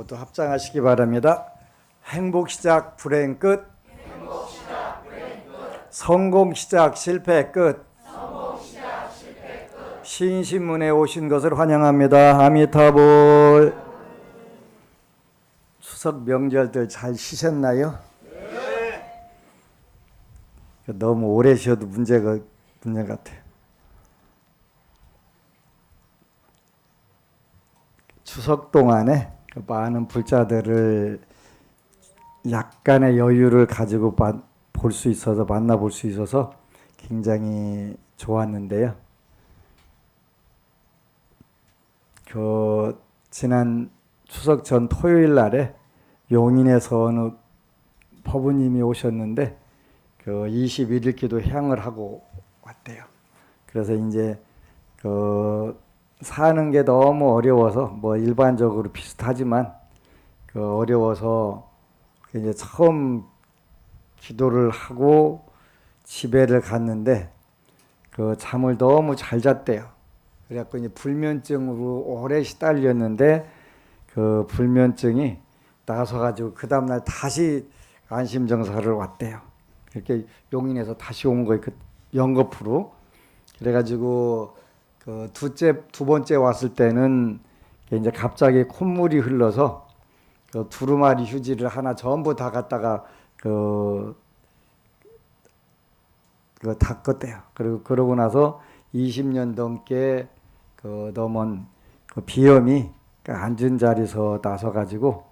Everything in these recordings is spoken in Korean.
모두 합장하시기 바랍니다. 행복 시작 불행 끝. 성공 시작 실패 끝. 신신문에 오신 것을 환영합니다. 아미타불. 추석 명절들 잘 쉬셨나요? 네. 너무 오래 쉬어도 문제 같아요. 추석 동안에 많은 불자들을 약간의 여유를 가지고 볼 수 있어서 만나볼 수 있어서 굉장히 좋았는데요. 지난 추석 전 토요일 날에 용인에서 어느 법우님이 오셨는데 21일 기도 향을 하고 왔대요. 그래서 이제 사는 게 너무 어려워서 뭐 일반적으로 비슷하지만 어려워서 이제 처음 기도를 하고 집에를 갔는데 잠을 너무 잘 잤대요. 그래갖고 이제 불면증으로 오래 시달렸는데 불면증이 나서가지고 그 다음날 다시 안심정사를 왔대요. 이렇게 용인에서 다시 온 거예요. 연거푸로. 그래가지고 두 번째 왔을 때는 이제 갑자기 콧물이 흘러서 두루마리 휴지를 하나 전부 다 갖다가 닦았대요. 그리고 그러고 나서 20년 넘게 넘은 비염이 앉은 자리에서 나서가지고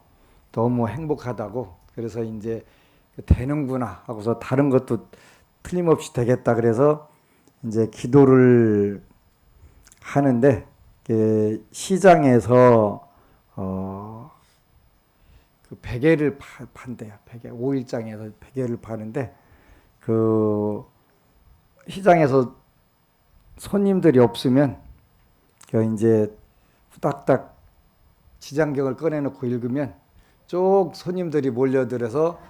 너무 행복하다고. 그래서 이제 되는구나 하고서 다른 것도 틀림없이 되겠다. 그래서 이제 기도를 하는데 시장에서 베개를 판대요. 베개 5일장에서 베개를 파는데 시장에서 손님들이 없으면 이제 후닥닥 지장경을 꺼내놓고 읽으면 쭉 손님들이 몰려들어서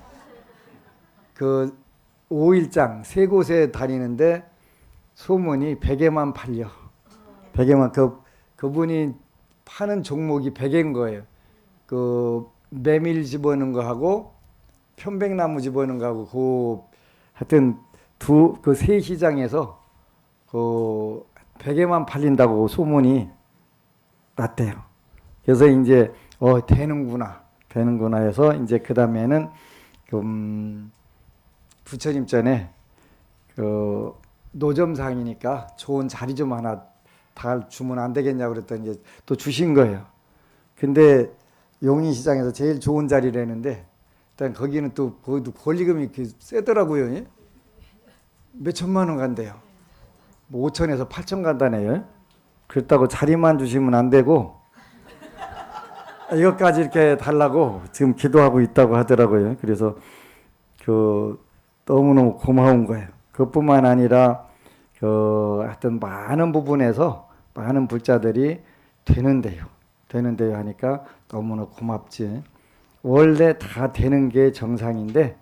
5일장 세 곳에 다니는데 소문이 베개만 팔려. 베개만 그분이 파는 종목이 베개인 거예요. 메밀 집어넣은 거 하고 편백나무 집어넣은 거 하고 하여튼 세 시장에서 베개만 팔린다고 소문이 났대요. 그래서 이제 되는구나 해서 이제 그 다음에는 부처님 전에 노점상이니까 좋은 자리 좀 하나 다 주면 안 되겠냐고 그랬더니 이제 또 주신 거예요. 근데 용인시장에서 제일 좋은 자리라는데 일단 거기는 또 권리금이 세더라고요. 예? 몇 천만 원 간대요. 뭐 5천에서 8천 간다네요. 그렇다고 자리만 주시면 안 되고 이것까지 이렇게 달라고 지금 기도하고 있다고 하더라고요. 그래서 너무너무 고마운 거예요. 그뿐만 아니라 하여튼 많은 부분에서 많은 불자들이 되는데요 하니까 너무나 고맙지. 원래 다 되는 게 정상인데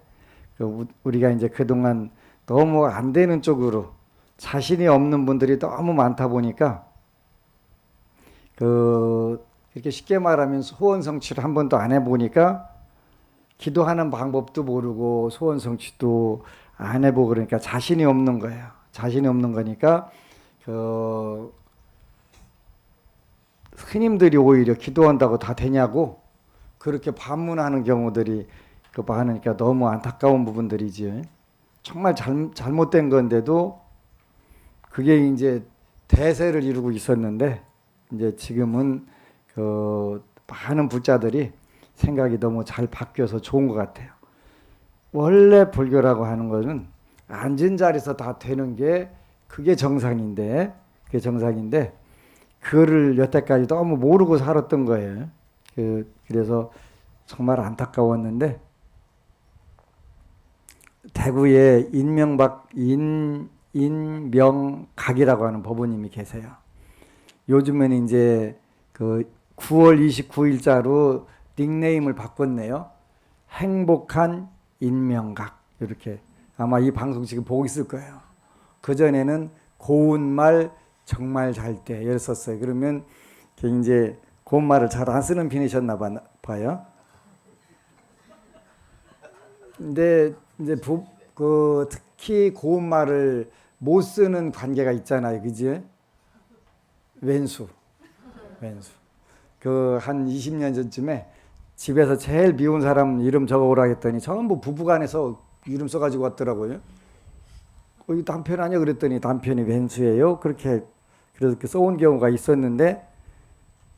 우리가 이제 그동안 너무 안 되는 쪽으로 자신이 없는 분들이 너무 많다 보니까 이렇게 쉽게 말하면 소원 성취를 한 번도 안 해보니까 기도하는 방법도 모르고 소원 성취도 안 해보고 그러니까 자신이 없는 거예요. 자신이 없는 거니까 스님들이 오히려 기도한다고 다 되냐고 그렇게 반문하는 경우들이 많으니까 너무 안타까운 부분들이지. 정말 잘못된 건데도 그게 이제 대세를 이루고 있었는데 이제 지금은 많은 불자들이 생각이 너무 잘 바뀌어서 좋은 것 같아요. 원래 불교라고 하는 것은 앉은 자리에서 다 되는 게 그게 정상인데 그거를 여태까지 너무 모르고 살았던 거예요. 그래서 정말 안타까웠는데 대구에 인명각이라고 하는 법우님이 계세요. 요즘에는 이제 9월 29일자로 닉네임을 바꿨네요. 행복한 인명각. 이렇게 아마 이 방송 지금 보고 있을 거예요. 그전에는 고운 말 정말 잘 때 이랬었어요. 그러면 이제 고운말을 잘 안 쓰는 편이셨나 봐요. 근데 이제 특히 고운말을 못 쓰는 관계가 있잖아요, 그지? 왼수. 그 한 20년 전쯤에 집에서 제일 미운 사람 이름 적어오라 했더니 전부 부부간에서 이름 써가지고 왔더라고요. 이 남편 아니야? 그랬더니 남편이 왼수예요. 그렇게 써온 경우가 있었는데,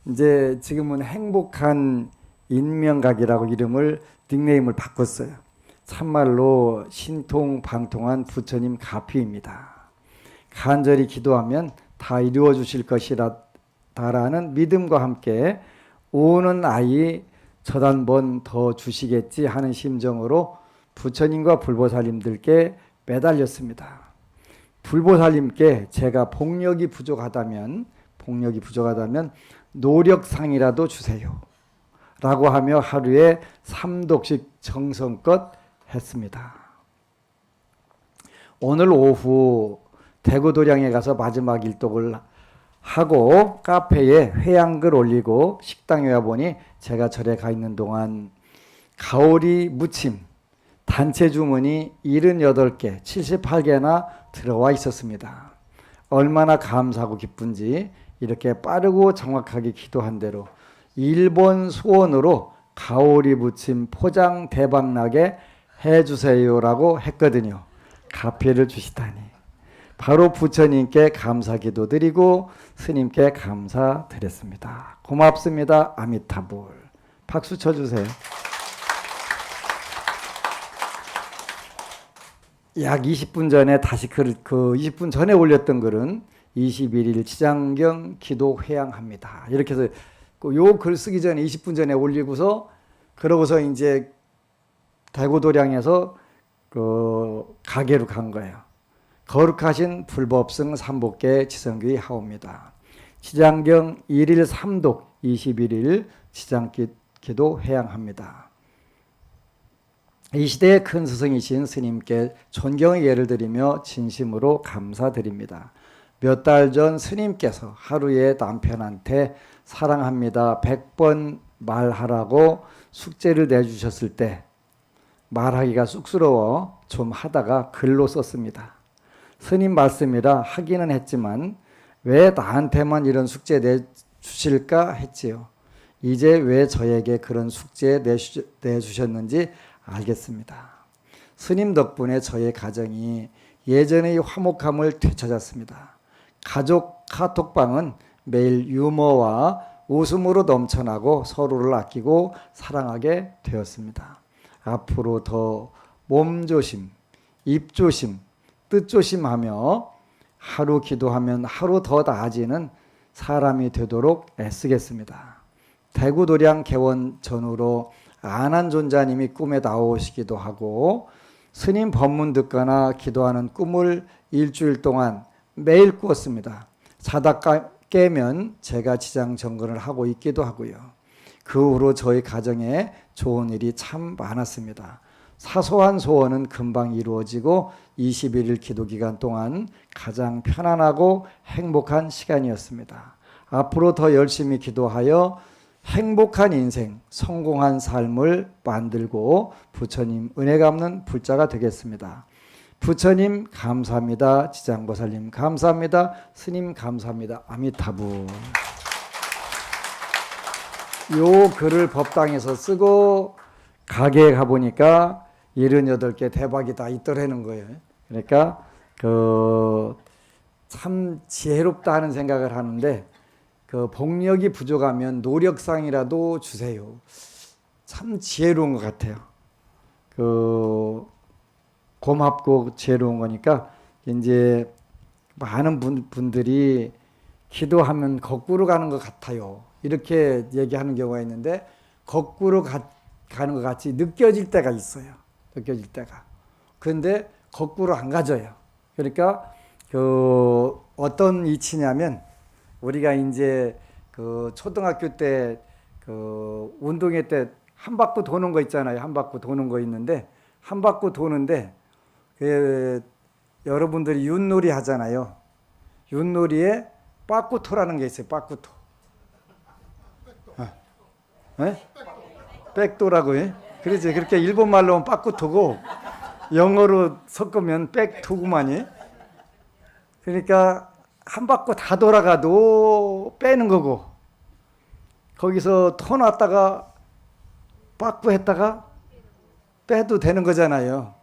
이제 지금은 행복한 인명각이라고 닉네임을 바꿨어요. 참말로 신통방통한 부처님 가피입니다. 간절히 기도하면 다 이루어 주실 것이라는 믿음과 함께 오는 아이 저단 번 더 주시겠지 하는 심정으로 부처님과 불보살님들께 매달렸습니다. 불보살님께 제가 복력이 부족하다면 노력상이라도 주세요 라고 하며 하루에 3독씩 정성껏 했습니다. 오늘 오후 대구도량에 가서 마지막 일독을 하고 카페에 회양글 올리고 식당에 와보니 제가 절에 가 있는 동안 가오리 무침 단체 주문이 78개, 78개나 들어와 있었습니다. 얼마나 감사하고 기쁜지 이렇게 빠르고 정확하게 기도한 대로 일본 소원으로 가오리 무침 포장 대박나게 해주세요라고 했거든요. 가피를 주시다니. 바로 부처님께 감사 기도 드리고 스님께 감사드렸습니다. 고맙습니다. 아미타불. 박수 쳐주세요. 약 20분 전에 다시 그 20분 전에 올렸던 글은 21일 지장경 기도 회양합니다. 이렇게 해서 요 글 쓰기 전에 20분 전에 올리고서 그러고서 이제 대구도량에서 가게로 간 거예요. 거룩하신 불법승 삼복계 지성교의 하옵니다. 지장경 1일 3독 21일 지장기도 회양합니다. 이 시대의 큰 스승이신 스님께 존경의 예를 드리며 진심으로 감사드립니다. 몇 달 전 스님께서 하루에 남편한테 사랑합니다 100번 말하라고 숙제를 내주셨을 때 말하기가 쑥스러워 좀 하다가 글로 썼습니다. 스님 말씀이라 하기는 했지만 왜 나한테만 이런 숙제 내주실까 했지요. 이제 왜 저에게 그런 숙제 내주셨는지 알겠습니다. 스님 덕분에 저의 가정이 예전의 화목함을 되찾았습니다. 가족 카톡방은 매일 유머와 웃음으로 넘쳐나고 서로를 아끼고 사랑하게 되었습니다. 앞으로 더 몸조심, 입조심, 뜻조심하며 하루 기도하면 하루 더 나아지는 사람이 되도록 애쓰겠습니다. 대구도량 개원 전후로 안한존자님이 꿈에 나오시기도 하고 스님 법문 듣거나 기도하는 꿈을 일주일 동안 매일 꾸었습니다. 자다 깨면 제가 지장 정근을 하고 있기도 하고요. 그 후로 저희 가정에 좋은 일이 참 많았습니다. 사소한 소원은 금방 이루어지고 21일 기도기간 동안 가장 편안하고 행복한 시간이었습니다. 앞으로 더 열심히 기도하여 행복한 인생, 성공한 삶을 만들고 부처님 은혜 갚는 불자가 되겠습니다. 부처님 감사합니다. 지장보살님 감사합니다. 스님 감사합니다. 아미타부. 요 글을 법당에서 쓰고 가게에 가보니까 78개 대박이다 있더라는 거예요. 그러니까 참 지혜롭다 하는 생각을 하는데 복력이 부족하면 노력상이라도 주세요. 참 지혜로운 것 같아요. 고맙고 지혜로운 거니까 이제 많은 분들이 기도하면 거꾸로 가는 것 같아요. 이렇게 얘기하는 경우가 있는데 거꾸로 가는 것 같이 느껴질 때가 있어요. 느껴질 때가. 그런데 거꾸로 안 가져요. 그러니까 어떤 이치냐면 우리가 이제 초등학교 때 운동회 때 한 바퀴 도는 거 있잖아요. 한 바퀴 도는 거 있는데 한 바퀴 도는데 여러분들이 윷놀이 하잖아요. 윷놀이에 빠꾸토라는 게 있어요. 빠꾸토. 예? 백도라고 해. 그러지. 그렇게 일본 말로는 빠꾸토고 영어로 섞으면 백토구만이. 그러니까 한 바퀴 다 돌아가도 빼는 거고, 거기서 토 놨다가 빠꾸 했다가 빼도 되는 거잖아요.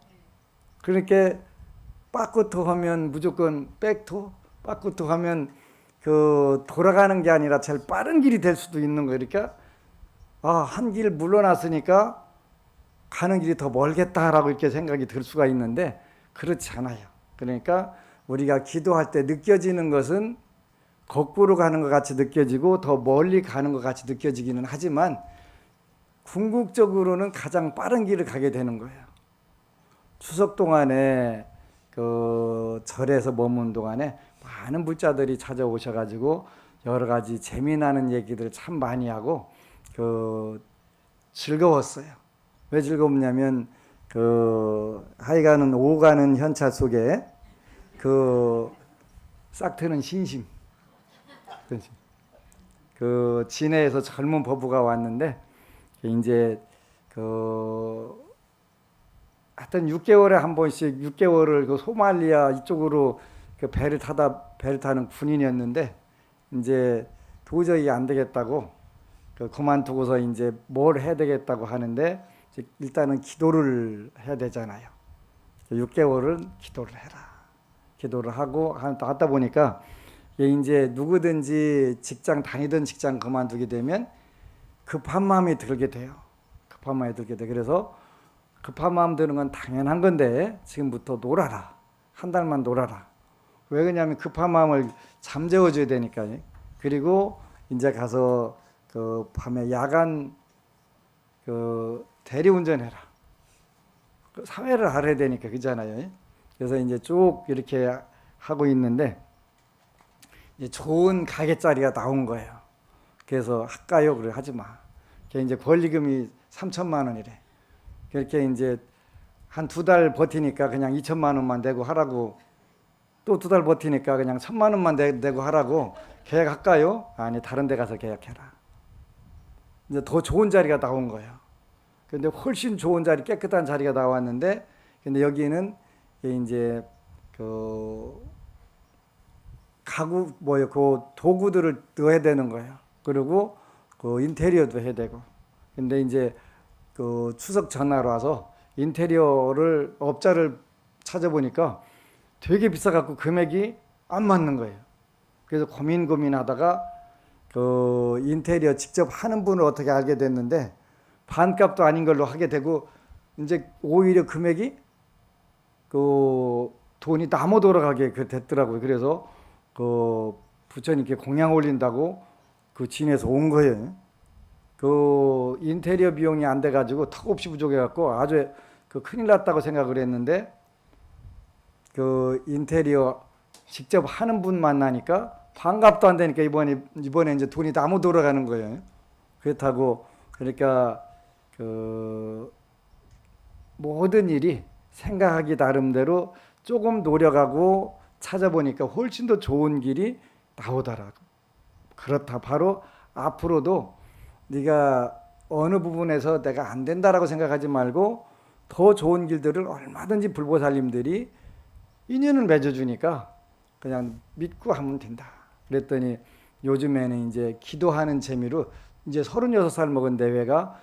그러니까 빠꾸토 하면 무조건 백토, 빠꾸토 하면 그 돌아가는 게 아니라 제일 빠른 길이 될 수도 있는 거예요. 그러니까 한 길 물러났으니까 가는 길이 더 멀겠다라고 이렇게 생각이 들 수가 있는데 그렇지 않아요. 그러니까 우리가 기도할 때 느껴지는 것은 거꾸로 가는 것 같이 느껴지고 더 멀리 가는 것 같이 느껴지기는 하지만 궁극적으로는 가장 빠른 길을 가게 되는 거예요. 추석 동안에 그 절에서 머문 동안에 많은 불자들이 찾아오셔가지고 여러 가지 재미나는 얘기들을 참 많이 하고 즐거웠어요. 왜 즐거웠냐면 하여간은 오가는 현찰 속에 싹 트는 신심. 진해에서 젊은 법부가 왔는데 이제 하여튼 6개월에 한 번씩 6개월을 소말리아 이쪽으로 배를 타는 군인이었는데 이제 도저히 안 되겠다고 그만두고서 이제 뭘 해야 되겠다고 하는데 일단은 기도를 해야 되잖아요. 6개월은 기도를 해라. 기도를 하고 하다 보니까 이제 누구든지 다니던 직장 그만두게 되면 급한 마음이 들게 돼요. 급한 마음이 들게 돼. 그래서 급한 마음 드는 건 당연한 건데 지금부터 놀아라. 한 달만 놀아라. 왜 그러냐면 급한 마음을 잠재워줘야 되니까요. 그리고 이제 가서 밤에 야간 대리운전해라. 사회를 알아야 되니까 그잖아요. 그래서 이제 쭉 이렇게 하고 있는데 이제 좋은 가게 자리가 나온 거예요. 그래서 할까요? 그래 하지 마. 그게 이제 권리금이 3천만 원이래. 그렇게 이제 한 2달 버티니까 그냥 2천만 원만 내고 하라고, 또 2달 버티니까 그냥 1,000만 원만 내고 하라고. 계약할까요? 아니, 다른 데 가서 계약해라. 이제 더 좋은 자리가 나온 거예요. 근데 훨씬 좋은 자리, 깨끗한 자리가 나왔는데, 근데 여기는 이제 도구들을 넣어야 되는 거예요. 그리고 인테리어도 해야 되고. 근데 이제 추석 전화로 와서 인테리어를 업자를 찾아보니까 되게 비싸갖고 금액이 안 맞는 거예요. 그래서 고민하다가 인테리어 직접 하는 분을 어떻게 알게 됐는데 반값도 아닌 걸로 하게 되고, 이제 오히려 금액이 돈이 남아 돌아가게 됐더라고요. 그래서 부처님께 공양 올린다고 진에서 온 거예요. 인테리어 비용이 안 돼가지고 턱없이 부족해갖고 아주 큰일 났다고 생각을 했는데, 인테리어 직접 하는 분 만나니까 반값도 안 되니까 이번에 이제 돈이 남아 돌아가는 거예요. 그렇다고 그러니까 모든 일이 생각하기 나름대로 조금 노력하고 찾아보니까 훨씬 더 좋은 길이 나오더라고. 그렇다. 바로 앞으로도 네가 어느 부분에서 내가 안 된다라고 생각하지 말고 더 좋은 길들을 얼마든지 불보살님들이 인연을 맺어주니까 그냥 믿고 하면 된다. 그랬더니 요즘에는 이제 기도하는 재미로 이제 36살 먹은 내외가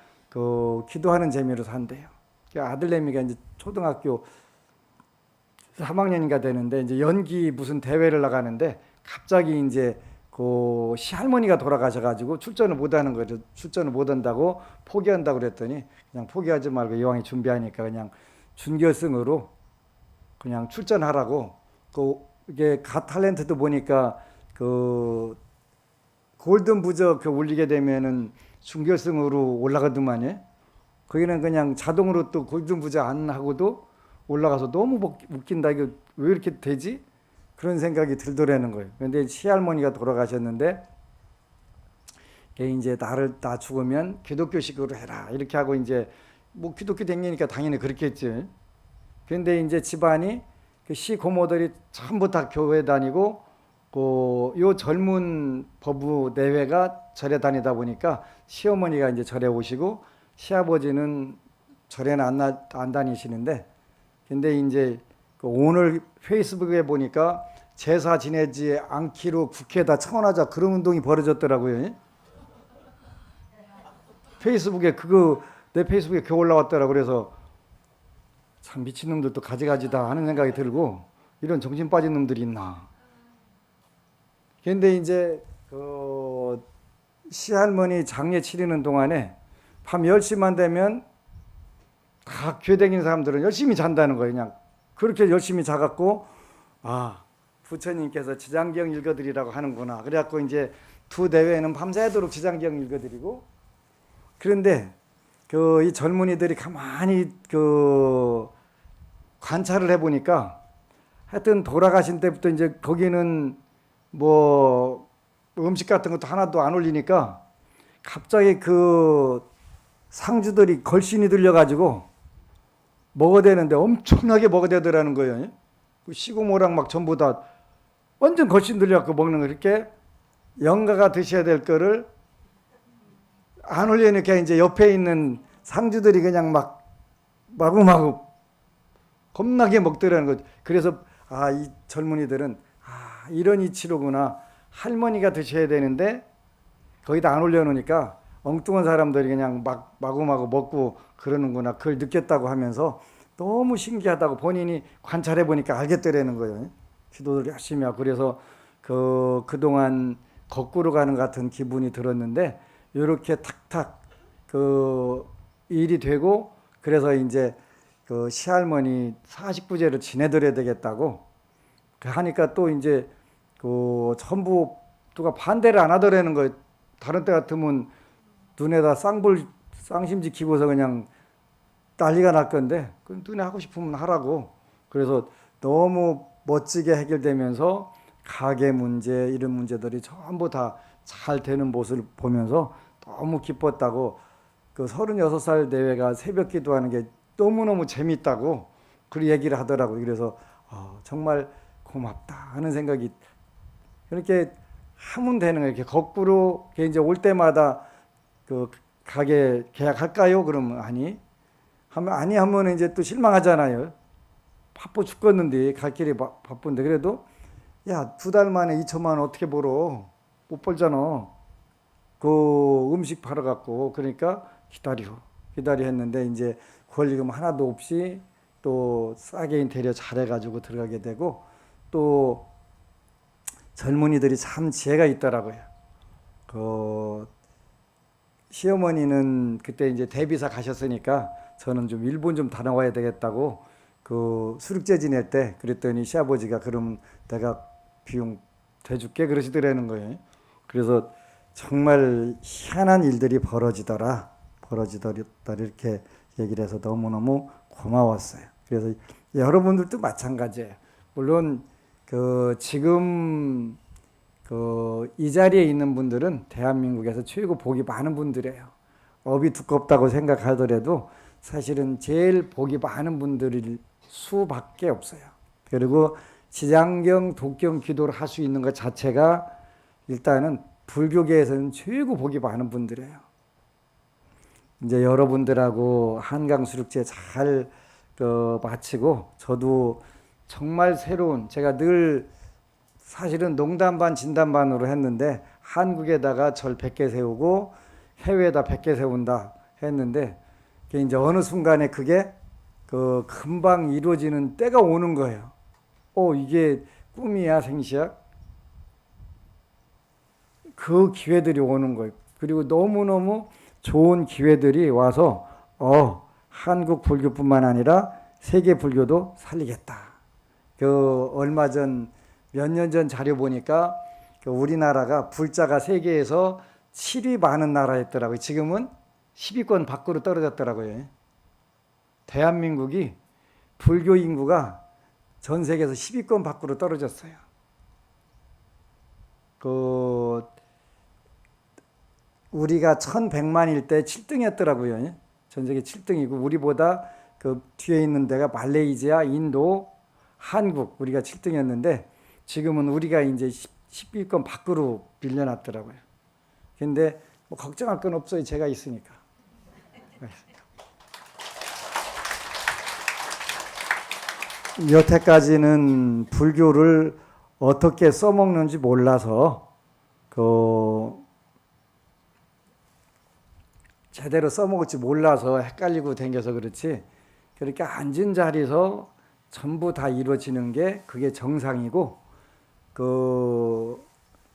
기도하는 재미로 산대요. 아들내미가 이제 초등학교 3학년인가 되는데 이제 연기 무슨 대회를 나가는데 갑자기 이제 시할머니가 돌아가셔가지고 출전을 못하는 거죠. 출전을 못한다고 포기한다고 그랬더니 그냥 포기하지 말고 이왕에 준비하니까 그냥 준결승으로 그냥 출전하라고. 이게 갓탤런트도 보니까 골든 부적 올리게 되면은 준결승으로 올라가더만요. 거기는 그냥 자동으로 또 골든 부적 안 하고도 올라가서 너무 웃긴다. 이거 왜 이렇게 되지? 그런 생각이 들더라는 거예요. 그런데 시할머니가 돌아가셨는데 이제 나 죽으면 기독교식으로 해라 이렇게 하고 이제 기독교 댕기니까 당연히 그렇겠지. 그런데 이제 집안이 시 고모들이 전부 다 교회 다니고 요 젊은 법부 내외가 절에 다니다 보니까 시어머니가 이제 절에 오시고 시아버지는 절에는 안 다니시는데, 근데 이제 오늘 페이스북에 보니까 제사 지내지 않기로 국회에다 청원하자 그런 운동이 벌어졌더라고요. 페이스북에 내 페이스북에 그거 올라왔더라고. 그래서 참 미친놈들도 가지가지다 하는 생각이 들고, 이런 정신 빠진 놈들이 있나. 근데 이제 시할머니 장례 치르는 동안에 밤 10시만 되면 다 교회 다니는 사람들은 열심히 잔다는 거예요. 그냥 그렇게 열심히 자갖고, 부처님께서 지장경 읽어드리라고 하는구나. 그래갖고 이제 두 대회는 밤새도록 지장경 읽어드리고. 그런데 이 젊은이들이 가만히 관찰을 해보니까, 하여튼 돌아가신 때부터 이제 거기는 뭐 음식 같은 것도 하나도 안 올리니까 갑자기 상주들이 걸신이 들려가지고 먹어대는데 엄청나게 먹어대더라는 거예요. 시고모랑 막 전부 다 완전 걸신 들려갖고 먹는 거. 이렇게 영가가 드셔야 될 거를 안 올리니까 이제 옆에 있는 상주들이 그냥 막 마구마구 겁나게 먹더라는 거죠. 그래서 이 젊은이들은 이런 이치로구나. 할머니가 드셔야 되는데 거기다 안 올려놓으니까 엉뚱한 사람들이 그냥 마구마구 먹고 그러는구나. 그걸 느꼈다고 하면서 너무 신기하다고 본인이 관찰해 보니까 알겠더라는 거예요. 기도를 열심히 하고. 그래서 그동안 거꾸로 가는 것 같은 기분이 들었는데, 이렇게 탁탁 일이 되고, 그래서 이제 시할머니 49제를 지내드려야 되겠다고 하니까 또 이제 전부 누가 반대를 안 하더라는 거예요. 다른 때 같으면 눈에다 쌍심지 키고서 그냥 난리가 날 건데, 그 눈에 하고 싶으면 하라고. 그래서 너무 멋지게 해결되면서 가게 문제, 이런 문제들이 전부 다 잘 되는 모습을 보면서 너무 기뻤다고. 36살 대회가 새벽 기도하는 게 너무너무 재밌다고 그 얘기를 하더라고요. 그래서 정말 고맙다 하는 생각이, 이렇게 하면 되는 거예요. 이렇게 거꾸로 이제 올 때마다 가게 계약할까요? 그러면 아니 하면 이제 또 실망하잖아요. 바빠 죽겠는데, 갈 길이 바쁜데. 그래도 야, 2달 만에 2천만 원 어떻게 벌어? 못 벌잖아. 음식 팔아갖고. 그러니까 기다려 했는데, 이제 권리금 하나도 없이 또 싸게 인테리어 잘해가지고 들어가게 되고, 또 젊은이들이 참 지혜가 있더라고요. 시어머니는 그때 이제 대비사 가셨으니까 저는 좀 일본 좀 다녀와야 되겠다고 수륙제 지낼 때 그랬더니 시아버지가 그러면 내가 비용 대줄게 그러시더라는 거예요. 그래서 정말 희한한 일들이 벌어지더라 이렇게 얘기를 해서 너무너무 고마웠어요. 그래서 여러분들도 마찬가지예요. 물론 지금 이 자리에 있는 분들은 대한민국에서 최고 복이 많은 분들이에요. 업이 두껍다고 생각하더라도 사실은 제일 복이 많은 분들일 수밖에 없어요. 그리고 지장경, 독경 기도를 할 수 있는 것 자체가 일단은 불교계에서는 최고 복이 많은 분들이에요. 이제 여러분들하고 한강 수륙제 잘 마치고, 저도 정말 새로운, 제가 늘 사실은 농담 반 진담 반으로 했는데, 한국에다가 절 100개 세우고 해외에다 100개 세운다 했는데, 이제 어느 순간에 그게 금방 이루어지는 때가 오는 거예요. 이게 꿈이야 생시야? 그 기회들이 오는 거예요. 그리고 너무너무 좋은 기회들이 와서 한국 불교뿐만 아니라 세계 불교도 살리겠다. 얼마 전, 몇 년 전 자료 보니까 우리나라가 불자가 세계에서 7위 많은 나라였더라고요. 지금은 10위권 밖으로 떨어졌더라고요. 대한민국이 불교 인구가 전 세계에서 10위권 밖으로 떨어졌어요. 우리가 1100만일 때 7등이었더라고요. 전 세계 7등이고, 우리보다 뒤에 있는 데가 말레이시아, 인도, 한국, 우리가 7등이었는데 지금은 우리가 이제 식비권 밖으로 빌려놨더라고요. 근데 뭐 걱정할 건 없어요. 제가 있으니까. 여태까지는 불교를 어떻게 써먹는지 몰라서 제대로 써먹을지 몰라서 헷갈리고 댕겨서 그렇지, 그렇게 앉은 자리에서 전부 다 이루어지는 게 그게 정상이고,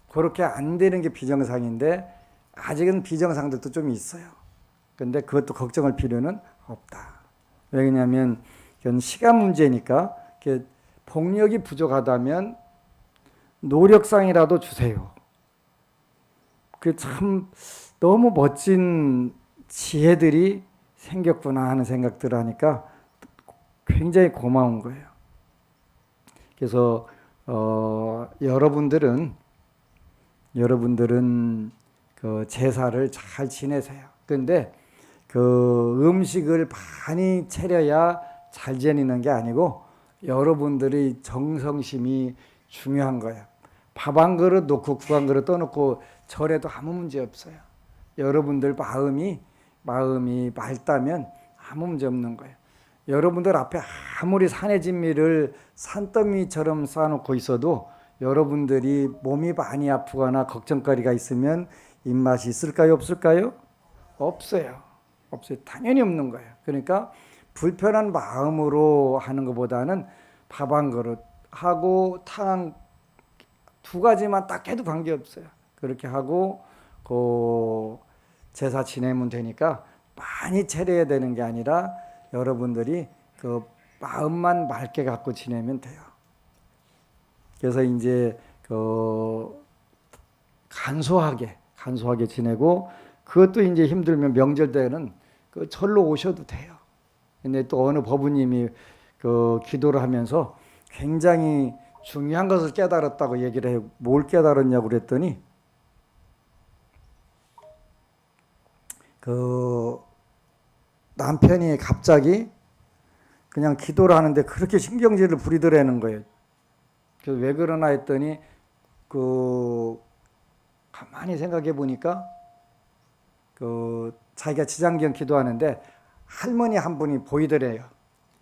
그렇게 안 되는 게 비정상인데, 아직은 비정상들도 좀 있어요. 근데 그것도 걱정할 필요는 없다. 왜냐하면 이건 시간 문제니까, 복력이 부족하다면 노력상이라도 주세요. 그 참 너무 멋진 지혜들이 생겼구나 하는 생각들을 하니까 굉장히 고마운 거예요. 그래서 여러분들은 그 제사를 잘 지내세요. 그런데 그 음식을 많이 차려야 잘 지내는 게 아니고 여러분들의 정성심이 중요한 거예요. 밥 한 그릇 놓고 국 한 그릇 떠놓고 절에도 아무 문제 없어요. 여러분들 마음이 맑다면 아무 문제 없는 거예요. 여러분들 앞에 아무리 산의 진미를 산더미처럼 쌓아놓고 있어도 여러분들이 몸이 많이 아프거나 걱정거리가 있으면 입맛이 있을까요? 없을까요? 없어요. 당연히 없는 거예요. 그러니까 불편한 마음으로 하는 것보다는 밥 한 그릇 하고 탕 두 가지만 딱 해도 관계없어요. 그렇게 하고 제사 지내면 되니까 많이 차려야 되는 게 아니라 여러분들이 그 마음만 맑게 갖고 지내면 돼요. 그래서 이제 간소하게 지내고, 그것도 이제 힘들면 명절 때는 그 절로 오셔도 돼요. 근데 또 어느 법우님이 기도를 하면서 굉장히 중요한 것을 깨달았다고 얘기를 해요. 뭘 깨달았냐고 그랬더니 남편이 갑자기 그냥 기도를 하는데 그렇게 신경질을 부리더라는 거예요. 그래서 왜 그러나 했더니 가만히 생각해 보니까 자기가 지장경 기도하는데 할머니 한 분이 보이더래요.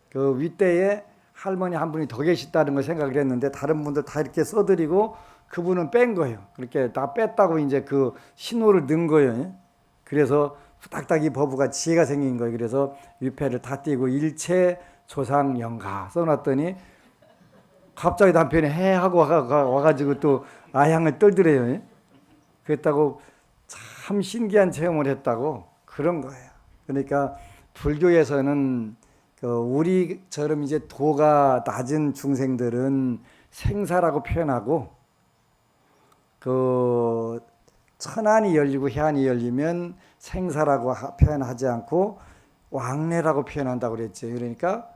그 윗대에 할머니 한 분이 더 계시다는 걸 생각을 했는데 다른 분들 다 이렇게 써드리고 그분은 뺀 거예요. 그렇게 다 뺐다고 이제 그 신호를 넣은 거예요. 그래서 후딱딱 이 버부가 지혜가 생긴 거예요. 그래서 위패를 다 띄고 일체 조상 영가 써놨더니 갑자기 남편이 해 하고 와가지고 또 아향을 떨더래요. 그랬다고 참 신기한 체험을 했다고 그런 거예요. 그러니까 불교에서는 우리처럼 이제 도가 낮은 중생들은 생사라고 표현하고, 천안이 열리고 해안이 열리면 생사라고 표현하지 않고 왕래라고 표현한다고 그랬죠. 그러니까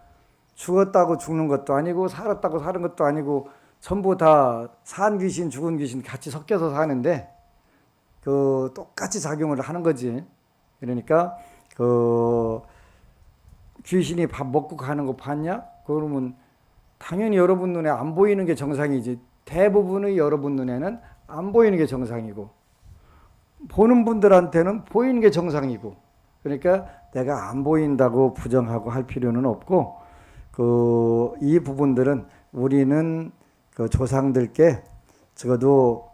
죽었다고 죽는 것도 아니고 살았다고 사는 것도 아니고 전부 다 산 귀신 죽은 귀신 같이 섞여서 사는데 똑같이 작용을 하는 거지. 그러니까 귀신이 밥 먹고 가는 거 봤냐? 그러면 당연히 여러분 눈에 안 보이는 게 정상이지. 대부분의 여러분 눈에는 안 보이는 게 정상이고, 보는 분들한테는 보이는 게 정상이고, 그러니까 내가 안 보인다고 부정하고 할 필요는 없고, 이 부분들은 우리는 조상들께 적어도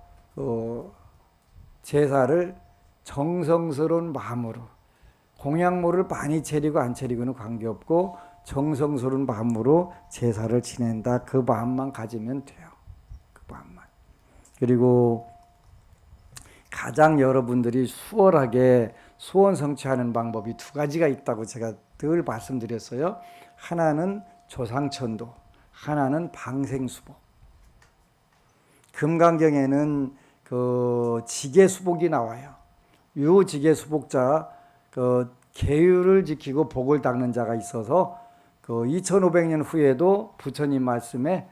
제사를 정성스러운 마음으로, 공양모를 많이 차리고 안 차리고는 관계없고 정성스러운 마음으로 제사를 지낸다. 그 마음만 가지면 돼요. 그 마음만. 그리고 가장 여러분들이 수월하게 소원 성취하는 방법이 두 가지가 있다고 제가 늘 말씀드렸어요. 하나는 조상천도, 하나는 방생수복. 금강경에는 지계수복이 나와요. 요 지계수복자 계율을 지키고 복을 닦는 자가 있어서 2500년 후에도 부처님 말씀에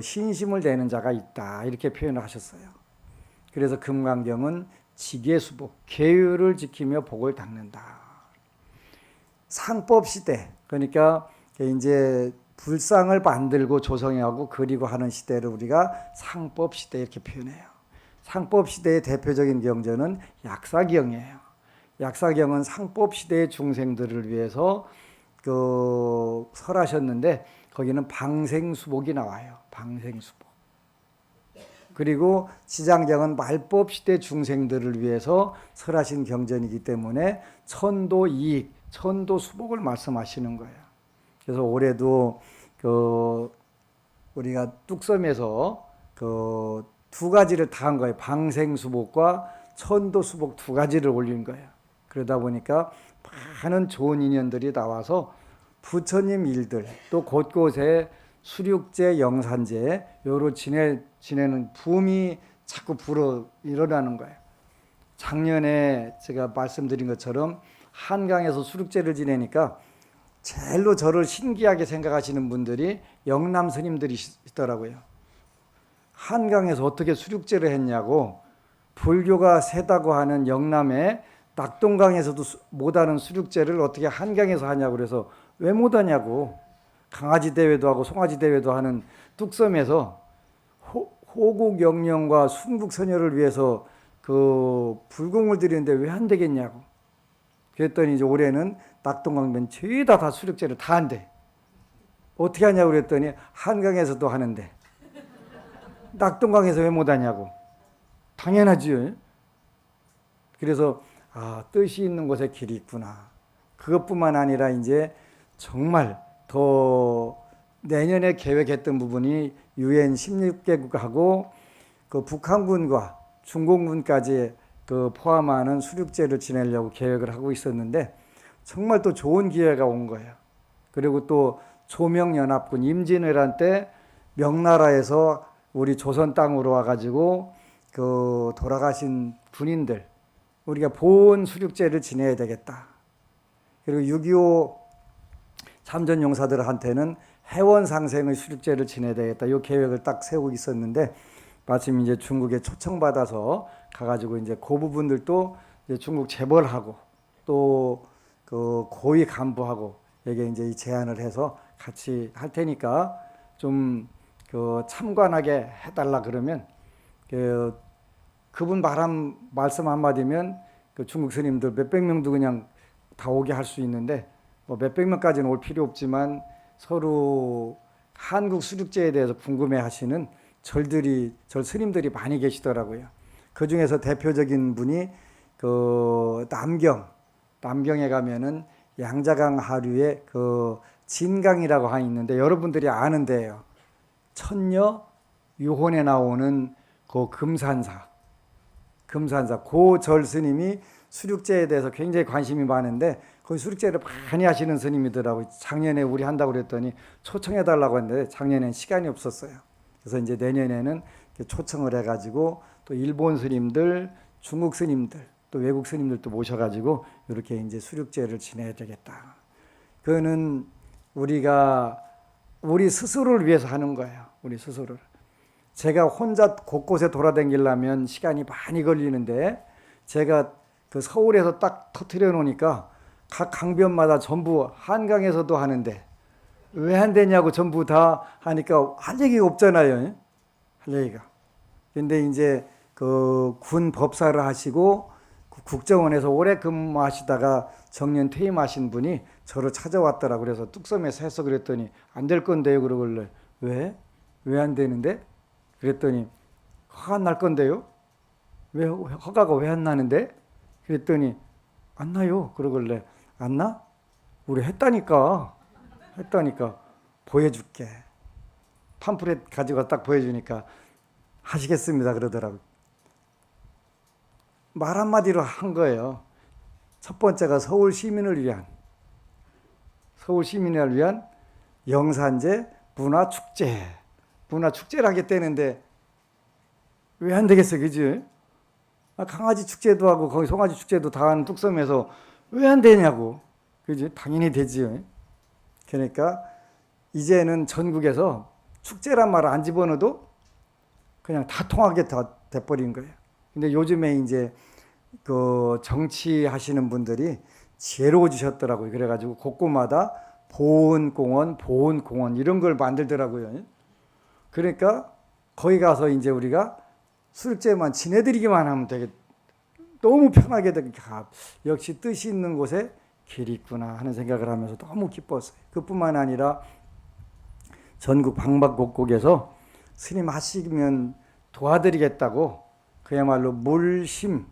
신심을 내는 자가 있다, 이렇게 표현을 하셨어요. 그래서 금강경은 지계수복, 계율을 지키며 복을 닦는다. 상법 시대, 그러니까 이제 불상을 만들고 조성하고 그리고 하는 시대를 우리가 상법 시대 이렇게 표현해요. 상법 시대의 대표적인 경전은 약사경이에요. 약사경은 상법 시대의 중생들을 위해서 설하셨는데 거기는 방생수복이 나와요. 방생수복. 그리고 지장경은 말법 시대 중생들을 위해서 설하신 경전이기 때문에 천도이익, 천도수복을 말씀하시는 거예요. 그래서 올해도 우리가 뚝섬에서 두 가지를 다 한 거예요. 방생수복과 천도수복 두 가지를 올린 거예요. 그러다 보니까 많은 좋은 인연들이 나와서 부처님 일들 또 곳곳에 수륙제, 영산제 요로 지내는 붐이 자꾸 불어 일어나는 거예요. 작년에 제가 말씀드린 것처럼 한강에서 수륙제를 지내니까 제일로 저를 신기하게 생각하시는 분들이 영남 스님들이시더라고요. 한강에서 어떻게 수륙제를 했냐고, 불교가 세다고 하는 영남에 낙동강에서도 못하는 수륙제를 어떻게 한강에서 하냐고 그래서 왜 못하냐고, 강아지 대회도 하고 송아지 대회도 하는 뚝섬에서 호국 영령과 순국 선열을 위해서 불공을 드리는데 왜 안 되겠냐고. 그랬더니 이제 올해는 낙동강변 죄다 다 수륙제를 다 한대. 어떻게 하냐고 그랬더니 한강에서도 하는데 낙동강에서 왜 못하냐고. 당연하지요. 그래서 뜻이 있는 곳에 길이 있구나. 그것뿐만 아니라 이제 정말 더 내년에 계획했던 부분이 UN 16개국하고 북한군과 중공군까지 포함하는 수륙제를 지내려고 계획을 하고 있었는데 정말 또 좋은 기회가 온 거예요. 그리고 또 조명연합군 임진왜란 때 명나라에서 우리 조선 땅으로 와가지고 돌아가신 군인들 우리가 보온 수륙제를 지내야 되겠다. 그리고 6.25 참전용사들한테는 해원상생의 수륙제를 지내야 되겠다. 이 계획을 딱 세우고 있었는데 마침 이제 중국에 초청받아서 가가지고 이제 그 부분들도 이제 중국 재벌하고 또 고위 간부하고 여기 이제 이 제안을 해서 같이 할 테니까 좀 참관하게 해달라 그러면 그분 말씀 한마디면 중국 스님들 몇백 명도 그냥 다 오게 할 수 있는데 뭐 몇백 명까지는 올 필요 없지만 서로 한국 수륙제에 대해서 궁금해하시는 절 스님들이 많이 계시더라고요. 그 중에서 대표적인 분이 남경에 가면은 양자강 하류에 진강이라고 하나 있는데 여러분들이 아는 데예요. 천녀 유혼에 나오는 금산사 그 절 스님이 수륙제에 대해서 굉장히 관심이 많은데 거기 수륙제를 많이 하시는 스님이더라고요. 작년에 우리 한다고 그랬더니 초청해달라고 했는데 작년엔 시간이 없었어요. 그래서 이제 내년에는 초청을 해가지고 또 일본 스님들, 중국 스님들, 또 외국 스님들도 모셔가지고 이렇게 이제 수륙제를 지내야 되겠다. 그거는 우리 스스로를 위해서 하는 거예요. 우리 스스로를. 제가 혼자 곳곳에 돌아다니려면 시간이 많이 걸리는데 제가 서울에서 딱 터뜨려 놓으니까 각 강변마다 전부 한강에서도 하는데 왜 안 되냐고 전부 다 하니까 할 얘기가 없잖아요. 할 얘기가. 근데 이제 군 법사를 하시고 국정원에서 오래 근무하시다가 정년 퇴임하신 분이 저를 찾아왔더라고. 그래서 뚝섬에서 해서 그랬더니 안 될 건데요. 그러길래 왜? 왜 안 되는데? 그랬더니 화가 날 건데요. 왜 허가가 왜 안 나는데? 그랬더니 안 나요. 그러길래 안 나? 우리 했다니까 보여줄게. 팜프렛 가지고 딱 보여주니까 하시겠습니다 그러더라고요. 말 한마디로 한 거예요. 첫 번째가 서울 시민을 위한 영산제 문화축제를 하겠다는데 왜 안 되겠어, 그지? 강아지 축제도 하고 거기 송아지 축제도 다 하는 뚝섬에서 왜 안 되냐고, 그지? 당연히 되지. 그러니까 이제는 전국에서 축제란 말을 안 집어넣어도 그냥 다 통하게 다 돼버린 거예요. 근데 요즘에 이제 정치하시는 분들이 지혜로워지셨더라고요. 그래가지고 곳곳마다 보훈공원 이런 걸 만들더라고요. 그러니까 거기 가서 이제 우리가 수료제만 지내드리기만 하면 되게 너무 편하게 되니까 역시 뜻이 있는 곳에 길이 있구나 하는 생각을 하면서 너무 기뻤어요. 그뿐만 아니라 전국 방방곡곡에서 스님 하시면 도와드리겠다고 그야말로 물심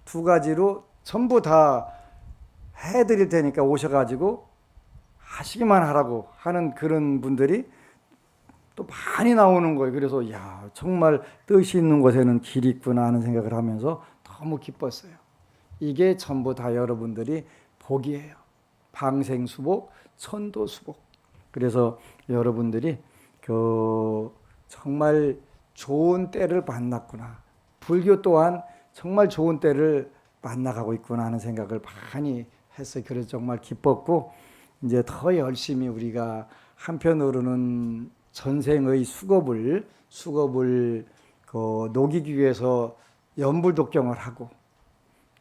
두 가지로 전부 다 해드릴 테니까 오셔가지고 하시기만 하라고 하는 그런 분들이 또 많이 나오는 거예요. 그래서 야 정말 뜻이 있는 곳에는 길이 있구나 하는 생각을 하면서 너무 기뻤어요. 이게 전부 다 여러분들이 복이에요. 방생수복, 천도수복. 그래서 여러분들이 정말 좋은 때를 만났구나. 불교 또한 정말 좋은 때를 만나가고 있구나 하는 생각을 많이 했어요. 그래서 정말 기뻤고 이제 더 열심히 우리가 한편으로는 전생의 수겁을 녹이기 위해서 연불독경을 하고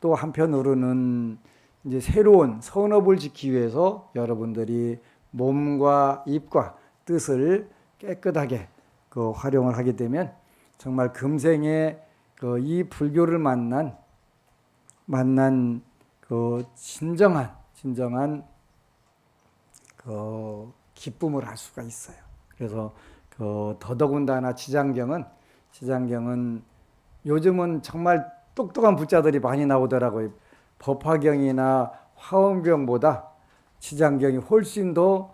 또 한편으로는 이제 새로운 선업을 지키기 위해서 여러분들이 몸과 입과 뜻을 깨끗하게 활용을 하게 되면 정말 금생에 이 불교를 만난 진정한 기쁨을 알 수가 있어요. 그래서 더더군다나 지장경은 요즘은 정말 똑똑한 부자들이 많이 나오더라고요. 법화경이나 화엄경보다 지장경이 훨씬 더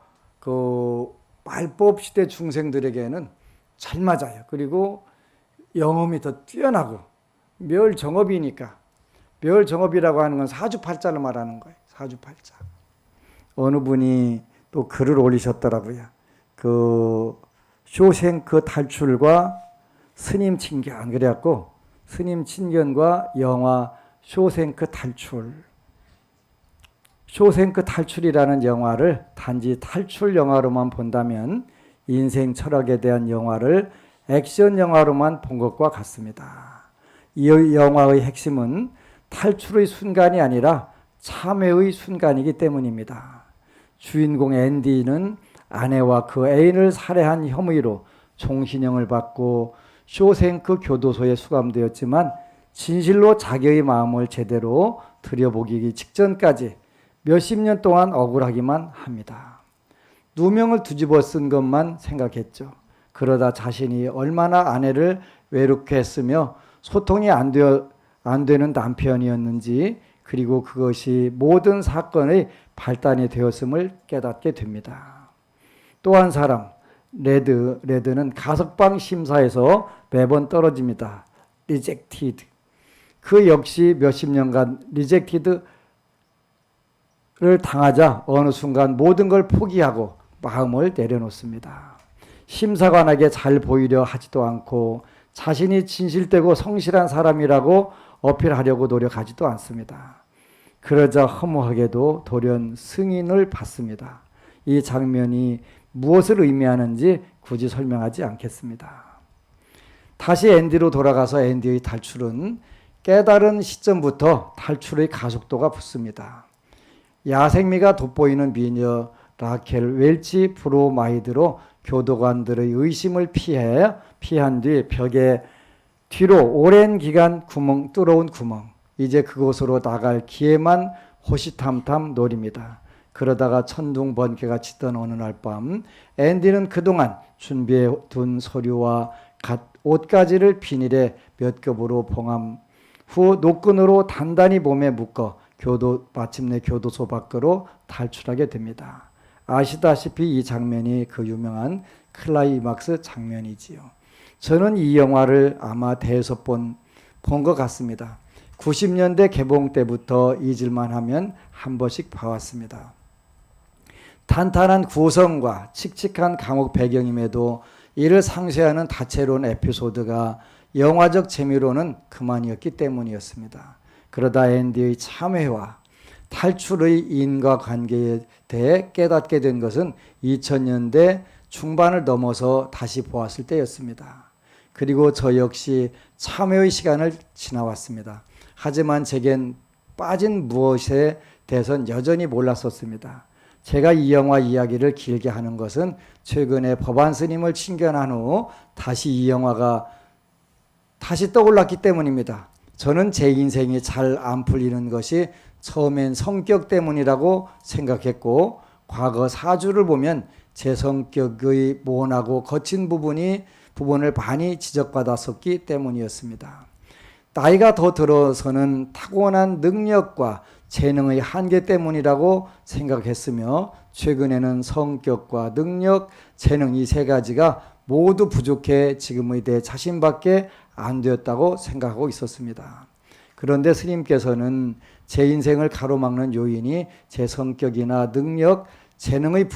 말법 시대 중생들에게는 잘 맞아요. 그리고 영험이 더 뛰어나고 멸정업이니까 멸정업이라고 하는 건 사주팔자를 말하는 거예요. 사주팔자. 어느 분이 또 글을 올리셨더라고요. 쇼생크 탈출과 스님 친견 그래갖고 스님 친견과 영화 쇼생크 탈출. 쇼생크 탈출이라는 영화를 단지 탈출 영화로만 본다면 인생 철학에 대한 영화를 액션 영화로만 본 것과 같습니다. 이 영화의 핵심은 탈출의 순간이 아니라 참회의 순간이기 때문입니다. 주인공 앤디는 아내와 그 애인을 살해한 혐의로 종신형을 받고 쇼생크 교도소에 수감되었지만 진실로 자기의 마음을 제대로 들여보기 직전까지 몇십 년 동안 억울하기만 합니다. 누명을 뒤집어 쓴 것만 생각했죠. 그러다 자신이 얼마나 아내를 외롭게 했으며 소통이 안 되는 남편이었는지 그리고 그것이 모든 사건의 발단이 되었음을 깨닫게 됩니다. 또 한 사람 레드는 가석방 심사에서 매번 떨어집니다. 리젝티드. 그 역시 몇십 년간 리젝티드를 당하자 어느 순간 모든 걸 포기하고 마음을 내려놓습니다. 심사관에게 잘 보이려 하지도 않고 자신이 진실되고 성실한 사람이라고 어필하려고 노력하지도 않습니다. 그러자 허무하게도 돌연 승인을 받습니다. 이 장면이 무엇을 의미하는지 굳이 설명하지 않겠습니다. 다시 앤디로 돌아가서 앤디의 탈출은 깨달은 시점부터 탈출의 가속도가 붙습니다. 야생미가 돋보이는 미녀 라켈 웰치 브로마이드로 교도관들의 의심을 피한 뒤 벽에 뒤로 오랜 기간 뚫어온 구멍. 이제 그곳으로 나갈 기회만 호시탐탐 노립니다. 그러다가 천둥 번개가 치던 어느 날 밤 앤디는 그동안 준비해 둔 서류와 옷가지를 비닐에 몇 겹으로 봉함 후 노끈으로 단단히 몸에 묶어 마침내 교도소 밖으로 탈출하게 됩니다. 아시다시피 이 장면이 그 유명한 클라이막스 장면이지요. 저는 이 영화를 아마 대여섯 번 본 것 같습니다. 90년대 개봉 때부터 잊을만 하면 한 번씩 봐왔습니다. 탄탄한 구성과 칙칙한 감옥 배경임에도 이를 상쇄하는 다채로운 에피소드가 영화적 재미로는 그만이었기 때문이었습니다. 그러다 앤디의 참회와 탈출의 인과관계에 대해 깨닫게 된 것은 2000년대 중반을 넘어서 다시 보았을 때였습니다. 그리고 저 역시 참회의 시간을 지나왔습니다. 하지만 제겐 빠진 무엇에 대해서는 여전히 몰랐었습니다. 제가 이 영화 이야기를 길게 하는 것은 최근에 법안 스님을 친견한 후 다시 이 영화가 다시 떠올랐기 때문입니다. 저는 제 인생이 잘 안 풀리는 것이 처음엔 성격 때문이라고 생각했고, 과거 사주를 보면 제 성격의 모호하고 거친 부분을 많이 지적받았었기 때문이었습니다. 나이가 더 들어서는 타고난 능력과 재능의 한계 때문이라고 생각했으며, 최근에는 성격과 능력, 재능 이 세 가지가 모두 부족해 지금의 내 자신밖에 안 되었다고 생각하고 있었습니다. 그런데 스님께서는 제 인생을 가로막는 요인이 제 성격이나 능력, 재능의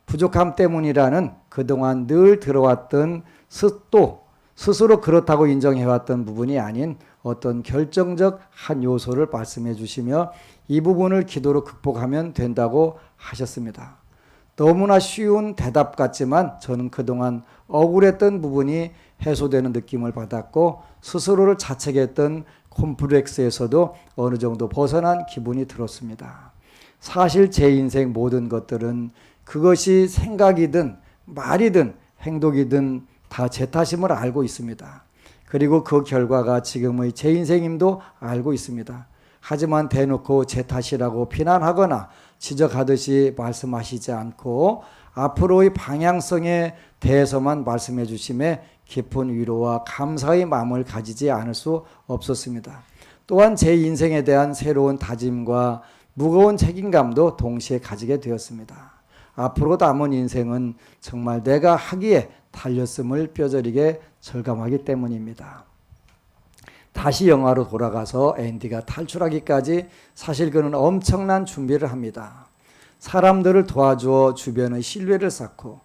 부족함 때문이라는 그동안 늘 들어왔던 스스로 그렇다고 인정해왔던 부분이 아닌 어떤 결정적 한 요소를 말씀해 주시며 이 부분을 기도로 극복하면 된다고 하셨습니다. 너무나 쉬운 대답 같지만 저는 그동안 억울했던 부분이 해소되는 느낌을 받았고, 스스로를 자책했던 콤플렉스에서도 어느 정도 벗어난 기분이 들었습니다. 사실 제 인생 모든 것들은 그것이 생각이든 말이든 행동이든 다 제 탓임을 알고 있습니다. 그리고 그 결과가 지금의 제 인생임도 알고 있습니다. 하지만 대놓고 제 탓이라고 비난하거나 지적하듯이 말씀하시지 않고 앞으로의 방향성에 대해서만 말씀해 주심에 깊은 위로와 감사의 마음을 가지지 않을 수 없었습니다. 또한 제 인생에 대한 새로운 다짐과 무거운 책임감도 동시에 가지게 되었습니다. 앞으로 남은 인생은 정말 내가 하기에 달렸음을 뼈저리게 절감하기 때문입니다. 다시 영화로 돌아가서 앤디가 탈출하기까지 사실 그는 엄청난 준비를 합니다. 사람들을 도와주어 주변의 신뢰를 쌓고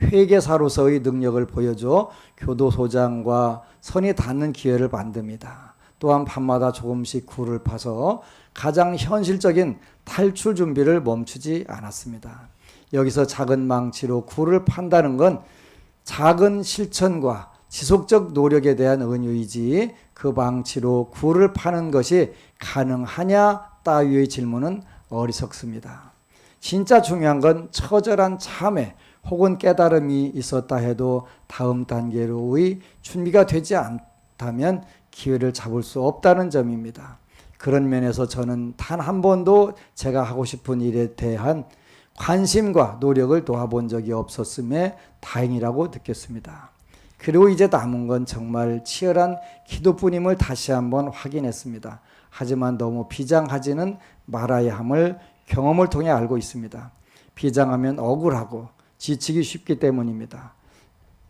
회계사로서의 능력을 보여줘 교도소장과 선이 닿는 기회를 만듭니다. 또한 밤마다 조금씩 굴을 파서 가장 현실적인 탈출 준비를 멈추지 않았습니다. 여기서 작은 망치로 굴을 판다는 건 작은 실천과 지속적 노력에 대한 은유이지, 그 망치로 굴을 파는 것이 가능하냐 따위의 질문은 어리석습니다. 진짜 중요한 건 처절한 참회 혹은 깨달음이 있었다 해도 다음 단계로의 준비가 되지 않다면 기회를 잡을 수 없다는 점입니다. 그런 면에서 저는 단 한 번도 제가 하고 싶은 일에 대한 관심과 노력을 놓아본 적이 없었음에 다행이라고 느꼈습니다. 그리고 이제 남은 건 정말 치열한 기도뿐임을 다시 한번 확인했습니다. 하지만 너무 비장하지는 말아야 함을 경험을 통해 알고 있습니다. 비장하면 억울하고 지치기 쉽기 때문입니다.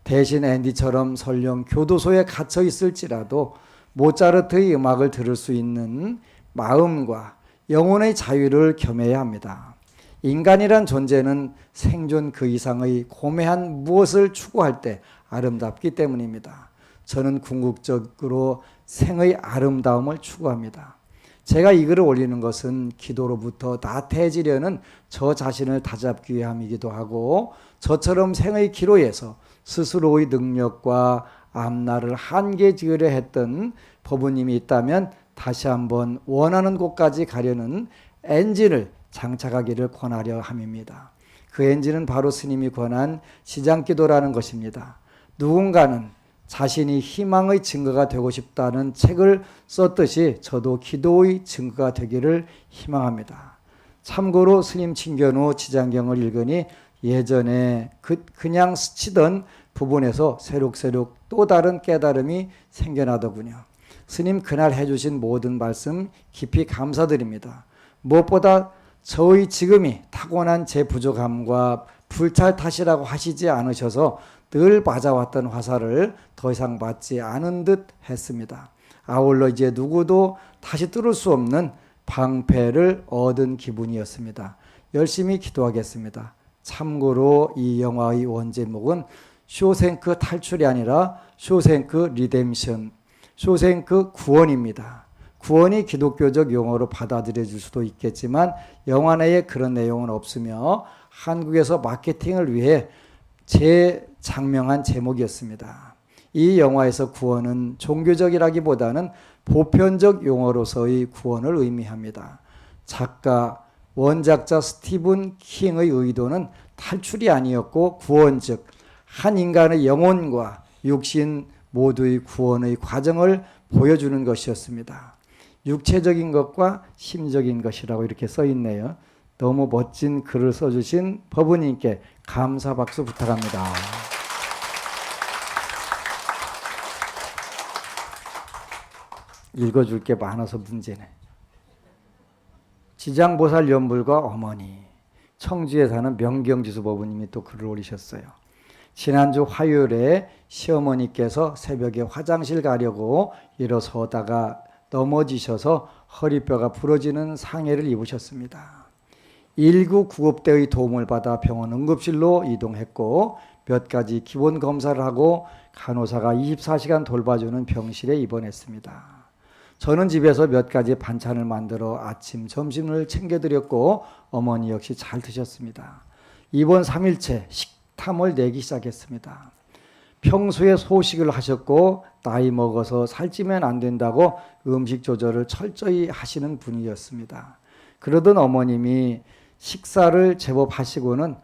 대신 앤디처럼 설령 교도소에 갇혀 있을지라도 모차르트의 음악을 들을 수 있는 마음과 영혼의 자유를 겸해야 합니다. 인간이란 존재는 생존 그 이상의 고매한 무엇을 추구할 때 아름답기 때문입니다. 저는 궁극적으로 생의 아름다움을 추구합니다. 제가 이 글을 올리는 것은 기도로부터 나태해지려는 저 자신을 다잡기 위함이기도 하고, 저처럼 생의 기로에서 스스로의 능력과 앞날을 한계 지으려 했던 법우님이 있다면 다시 한번 원하는 곳까지 가려는 엔진을 장착하기를 권하려 함입니다. 그 엔진은 바로 스님이 권한 시장기도라는 것입니다. 누군가는 자신이 희망의 증거가 되고 싶다는 책을 썼듯이 저도 기도의 증거가 되기를 희망합니다. 참고로 스님 친견 후 지장경을 읽으니 예전에 그냥 스치던 부분에서 새록새록 또 다른 깨달음이 생겨나더군요. 스님 그날 해주신 모든 말씀 깊이 감사드립니다. 무엇보다 저의 지금이 타고난 제 부족함과 불찰 탓이라고 하시지 않으셔서 늘 맞아왔던 화살을 더 이상 맞지 않은 듯 했습니다. 아울러 이제 누구도 다시 뚫을 수 없는 방패를 얻은 기분이었습니다. 열심히 기도하겠습니다. 참고로 이 영화의 원제목은 쇼생크 탈출이 아니라 쇼생크 리뎀션, 쇼생크 구원입니다. 구원이 기독교적 용어로 받아들여질 수도 있겠지만 영화 내에 그런 내용은 없으며 한국에서 마케팅을 위해 재장명한 제목이었습니다. 이 영화에서 구원은 종교적이라기보다는 보편적 용어로서의 구원을 의미합니다. 작가 원작자 스티븐 킹의 의도는 탈출이 아니었고 구원, 즉 한 인간의 영혼과 육신 모두의 구원의 과정을 보여주는 것이었습니다. 육체적인 것과 심적인 것이라고 이렇게 써 있네요. 너무 멋진 글을 써주신 법우님께 감사 박수 부탁합니다. 읽어줄 게 많아서 문제네. 지장보살 연불과 어머니, 청주에 사는 명경지수 법우님이 또 글을 올리셨어요. 지난주 화요일에 시어머니께서 새벽에 화장실 가려고 일어서다가 넘어지셔서 허리뼈가 부러지는 상해를 입으셨습니다. 19구급대의 도움을 받아 병원 응급실로 이동했고 몇 가지 기본 검사를 하고 간호사가 24시간 돌봐주는 병실에 입원했습니다. 저는 집에서 몇 가지 반찬을 만들어 아침, 점심을 챙겨드렸고 어머니 역시 잘 드셨습니다. 입원 3일째 식탐을 내기 시작했습니다. 평소에 소식을 하셨고 나이 먹어서 살찌면 안 된다고 음식 조절을 철저히 하시는 분이었습니다. 그러던 어머님이 식사를 제법 하시고는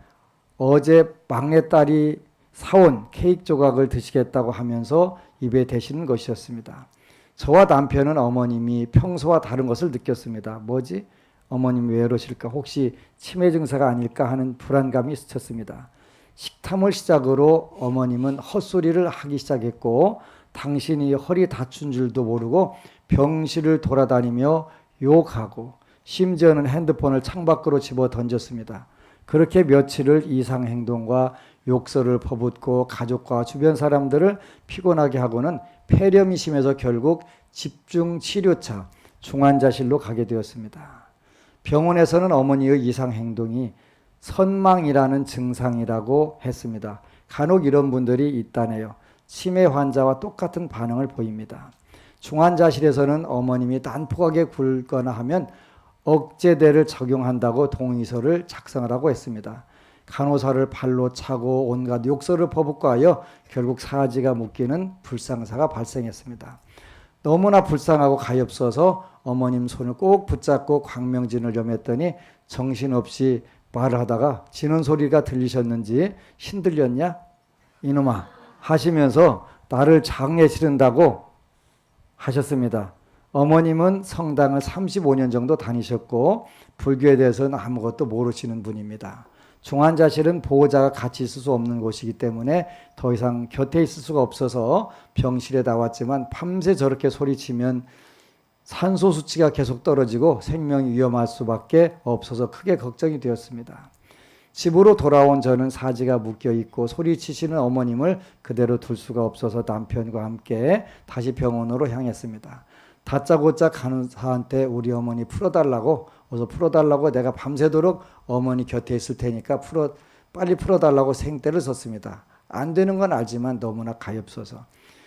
어제 막내딸이 사온 케이크 조각을 드시겠다고 하면서 입에 대시는 것이었습니다. 저와 남편은 어머님이 평소와 다른 것을 느꼈습니다. 뭐지? 어머님이 왜 이러실까? 혹시 치매 증세가 아닐까 하는 불안감이 스쳤습니다. 식탐을 시작으로 어머님은 헛소리를 하기 시작했고 당신이 허리 다친 줄도 모르고 병실을 돌아다니며 욕하고 심지어는 핸드폰을 창밖으로 집어 던졌습니다. 그렇게 며칠을 이상 행동과 욕설을 퍼붓고 가족과 주변 사람들을 피곤하게 하고는 폐렴이 심해서 결국 집중치료차 중환자실로 가게 되었습니다. 병원에서는 어머니의 이상 행동이 선망이라는 증상이라고 했습니다. 간혹 이런 분들이 있다네요. 치매 환자와 똑같은 반응을 보입니다. 중환자실에서는 어머님이 난폭하게 굴거나 하면 억제대를 적용한다고 동의서를 작성을 하고 했습니다. 간호사를 발로 차고 온갖 욕설을 퍼붓고 하여 결국 사지가 묶이는 불상사가 발생했습니다. 너무나 불쌍하고 가엾어서 어머님 손을 꼭 붙잡고 광명진을 염했더니 정신없이 말을 하다가 지는 소리가 들리셨는지 신들렸냐? 이놈아 하시면서 나를 장례 치른다고 하셨습니다. 어머님은 성당을 35년 정도 다니셨고 불교에 대해서는 아무것도 모르시는 분입니다. 중환자실은 보호자가 같이 있을 수 없는 곳이기 때문에 더 이상 곁에 있을 수가 없어서 병실에 나왔지만 밤새 저렇게 소리치면 산소 수치가 계속 떨어지고 생명이 위험할 수밖에 없어서 크게 걱정이 되었습니다. 집으로 돌아온 저는 사지가 묶여있고 소리치시는 어머님을 그대로 둘 수가 없어서 남편과 함께 다시 병원으로 향했습니다. 다짜고짜 간호사한테 우리 어머니 풀어달라고 어서 풀어달라고 내가 밤새도록 어머니 곁에 있을 테니까 빨리 풀어달라고 생떼를 썼습니다. 안 되는 건 알지만 너무나 가엾어서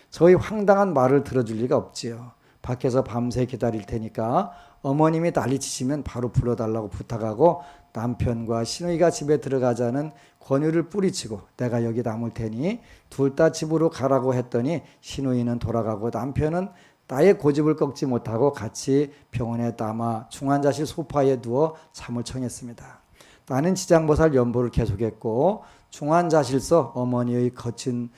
저희 황당한 말을 들어줄 리가 없지요. 밖에서 밤새 기다릴 테니까 어머님이 난리치시면 바로 불러달라고 부탁하고 남편과 시누이가 집에 들어가자는 권유를 뿌리치고 내가 여기 남을 테니 둘 다 집으로 가라고 했더니 시누이는 돌아가고 남편은 나의 고집을 꺾지 못하고 같이 병원에 남아 중환자실 소파에 누워 잠을 청했습니다. 나는 지장보살 연보를 계속했고 중환자실서 어머니의 거친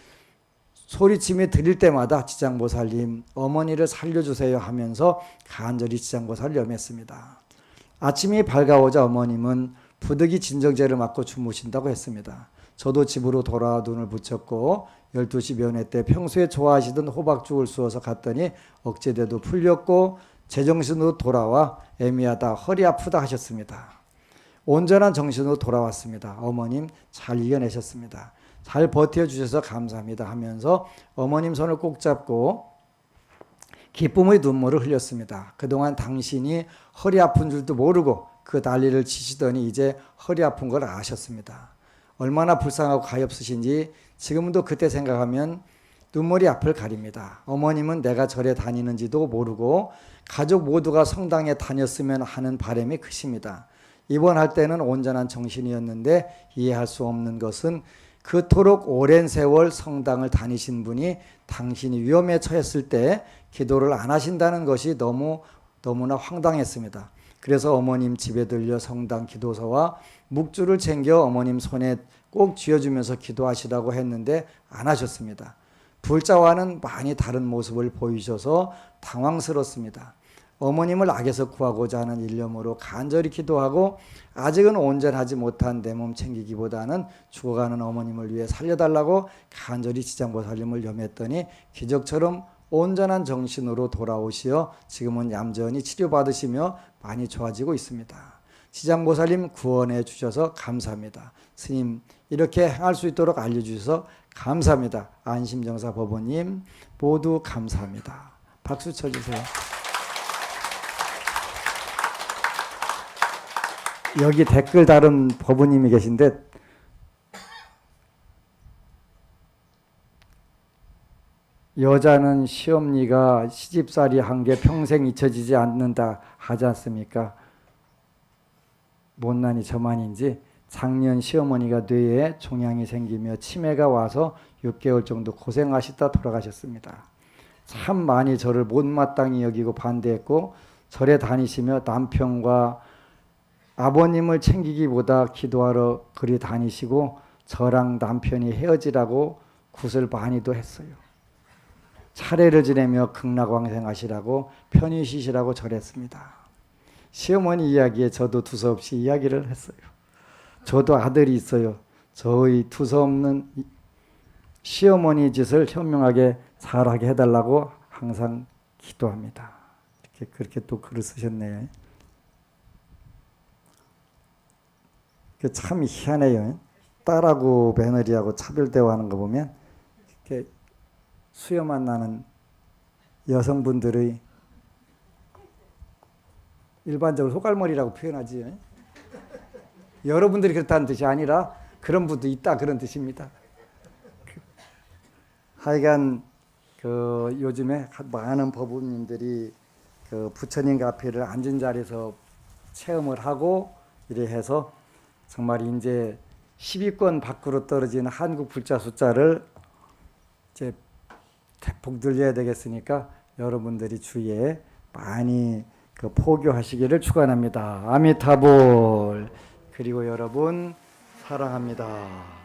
소리침이 들릴 때마다 지장보살님 어머니를 살려주세요 하면서 간절히 지장보살을 염했습니다. 아침이 밝아오자 어머님은 부득이 진정제를 맞고 주무신다고 했습니다. 저도 집으로 돌아와 눈을 붙였고 12시 면회 때 평소에 좋아하시던 호박죽을 쑤어서 갔더니 억제대도 풀렸고 제정신으로 돌아와 애미하다 허리 아프다 하셨습니다. 온전한 정신으로 돌아왔습니다. 어머님 잘 이겨내셨습니다. 잘 버텨주셔서 감사합니다 하면서 어머님 손을 꼭 잡고 기쁨의 눈물을 흘렸습니다. 그동안 당신이 허리 아픈 줄도 모르고 그 난리를 치시더니 이제 허리 아픈 걸 아셨습니다. 얼마나 불쌍하고 가엾으신지 지금도 그때 생각하면 눈물이 앞을 가립니다. 어머님은 내가 절에 다니는지도 모르고 가족 모두가 성당에 다녔으면 하는 바람이 크십니다. 입원할 때는 온전한 정신이었는데 이해할 수 없는 것은 그토록 오랜 세월 성당을 다니신 분이 당신이 위험에 처했을 때 기도를 안 하신다는 것이 너무나 황당했습니다. 그래서 어머님 집에 들려 성당 기도서와 묵주를 챙겨 어머님 손에 꼭 쥐어주면서 기도하시라고 했는데 안 하셨습니다. 불자와는 많이 다른 모습을 보이셔서 당황스럽습니다. 어머님을 악에서 구하고자 하는 일념으로 간절히 기도하고 아직은 온전하지 못한 내 몸 챙기기보다는 죽어가는 어머님을 위해 살려달라고 간절히 지장보살님을 염했더니 기적처럼 온전한 정신으로 돌아오시어 지금은 얌전히 치료받으시며 많이 좋아지고 있습니다. 지장보살님 구원해 주셔서 감사합니다. 스님 이렇게 행할 수 있도록 알려주셔서 감사합니다. 안심정사 법원님 모두 감사합니다. 박수 쳐주세요. 여기 댓글 다른 법원님이 계신데 여자는 시엄니가 시집살이 한 게 평생 잊혀지지 않는다 하지 않습니까? 못난이 저만인지 작년 시어머니가 뇌에 종양이 생기며 치매가 와서 6개월 정도 고생하시다 돌아가셨습니다. 참 많이 저를 못마땅히 여기고 반대했고 절에 다니시며 남편과 아버님을 챙기기보다 기도하러 그리 다니시고 저랑 남편이 헤어지라고 굿을 많이도 했어요. 차례를 지내며 극락왕생하시라고 편히 쉬시라고 절했습니다. 시어머니 이야기에 저도 두서없이 이야기를 했어요. 저도 아들이 있어요. 저의 두서없는 시어머니 짓을 현명하게 잘하게 해달라고 항상 기도합니다. 그렇게 또 글을 쓰셨네요. 참 희한해요. 딸하고 며느리하고 차별 대화하는 거 보면 이렇게 수염만 나는 여성분들의 일반적으로 소갈머리라고 표현하지. 여러분들이 그렇다는 뜻이 아니라 그런 분도 있다 그런 뜻입니다. 하여간 요즘에 많은 법우님들이 부처님 카페를 앉은 자리에서 체험을 하고 이래 해서 정말 이제 10위권 밖으로 떨어진 한국 불자 숫자를 이제 대폭 늘려야 되겠으니까 여러분들이 주위에 많이 포교하시기를 축원합니다. 아미타볼. 그리고 여러분 사랑합니다.